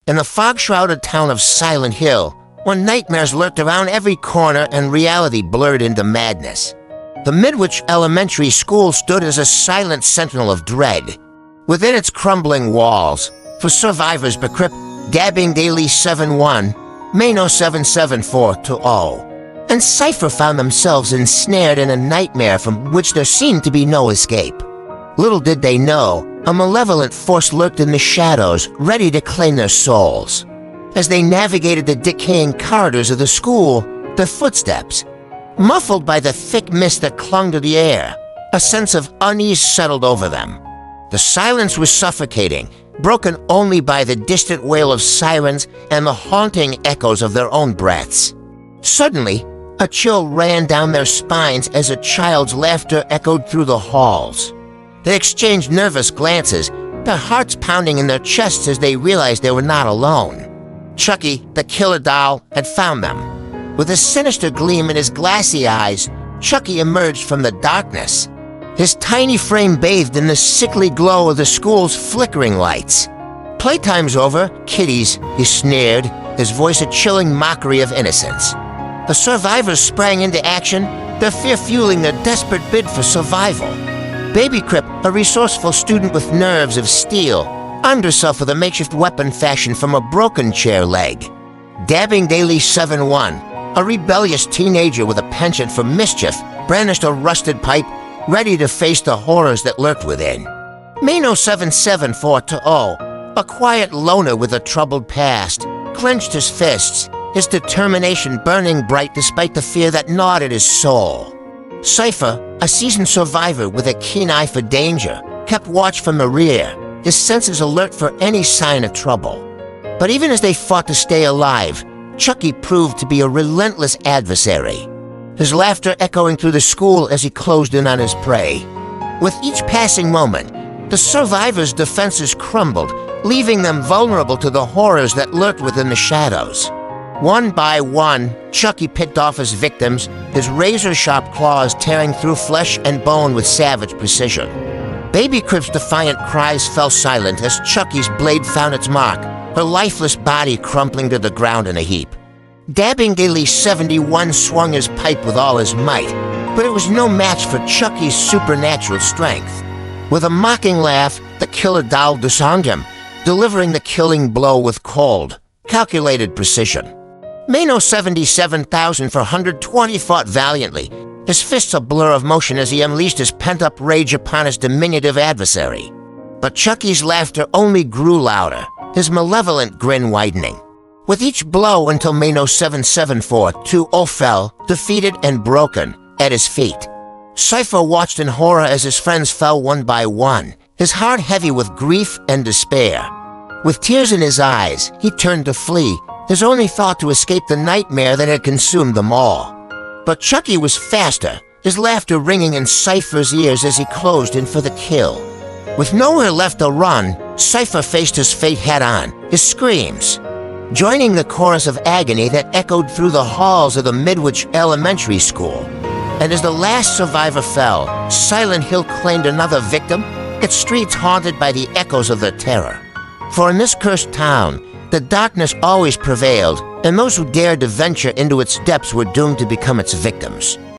In the fog-shrouded town of Silent Hill, where nightmares lurked around every corner and reality blurred into madness, the Midwich Elementary School stood as a silent sentinel of dread. Within its crumbling walls, for survivors babycrip, dabbing daily 7-1, Menace 774-0, and Cipher found themselves ensnared in a nightmare from which there seemed to be no escape. Little did they know, a malevolent force lurked in the shadows, ready to claim their souls. As they navigated the decaying corridors of the school, their footsteps, muffled by the thick mist that clung to the air, a sense of unease settled over them. The silence was suffocating, broken only by the distant wail of sirens and the haunting echoes of their own breaths. Suddenly, a chill ran down their spines as a child's laughter echoed through the halls. They exchanged nervous glances, their hearts pounding in their chests as they realized they were not alone. Chucky, the killer doll, had found them. With a sinister gleam in his glassy eyes, Chucky emerged from the darkness, his tiny frame bathed in the sickly glow of the school's flickering lights. "Playtime's over, kiddies," he sneered, his voice a chilling mockery of innocence. The survivors sprang into action, their fear fueling their desperate bid for survival. Babycrip, a resourceful student with nerves of steel, armed herself with a makeshift weapon fashioned from a broken chair leg. Dabbing daily 7-1, a rebellious teenager with a penchant for mischief, brandished a rusted pipe, ready to face the horrors that lurked within. Menace 774-0, a quiet loner with a troubled past, clenched his fists, his determination burning bright despite the fear that gnawed at his soul. Cipher, a seasoned survivor with a keen eye for danger, kept watch from the rear, his senses alert for any sign of trouble. But even as they fought to stay alive, Chucky proved to be a relentless adversary, his laughter echoing through the school as he closed in on his prey. With each passing moment, the survivors' defenses crumbled, leaving them vulnerable to the horrors that lurked within the shadows. One by one, Chucky picked off his victims, his razor-sharp claws tearing through flesh and bone with savage precision. Babycrip's defiant cries fell silent as Chucky's blade found its mark, her lifeless body crumpling to the ground in a heap. Dabbing daily 71 swung his pipe with all his might, but it was no match for Chucky's supernatural strength. With a mocking laugh, the killer doll disarmed him, delivering the killing blow with cold, calculated precision. Menace 77,420 fought valiantly, his fists a blur of motion as he unleashed his pent-up rage upon his diminutive adversary. But Chucky's laughter only grew louder, his malevolent grin widening. With each blow until Menace 774-0 fell, defeated and broken, at his feet. Cipher watched in horror as his friends fell one by one, his heart heavy with grief and despair. With tears in his eyes, he turned to flee, his only thought to escape the nightmare that had consumed them all. But Chucky was faster, his laughter ringing in Cipher's ears as he closed in for the kill. With nowhere left to run, Cipher faced his fate head-on, his screams joining the chorus of agony that echoed through the halls of the Midwich Elementary School. And as the last survivor fell, Silent Hill claimed another victim, its streets haunted by the echoes of their terror. For in this cursed town, the darkness always prevailed, and those who dared to venture into its depths were doomed to become its victims.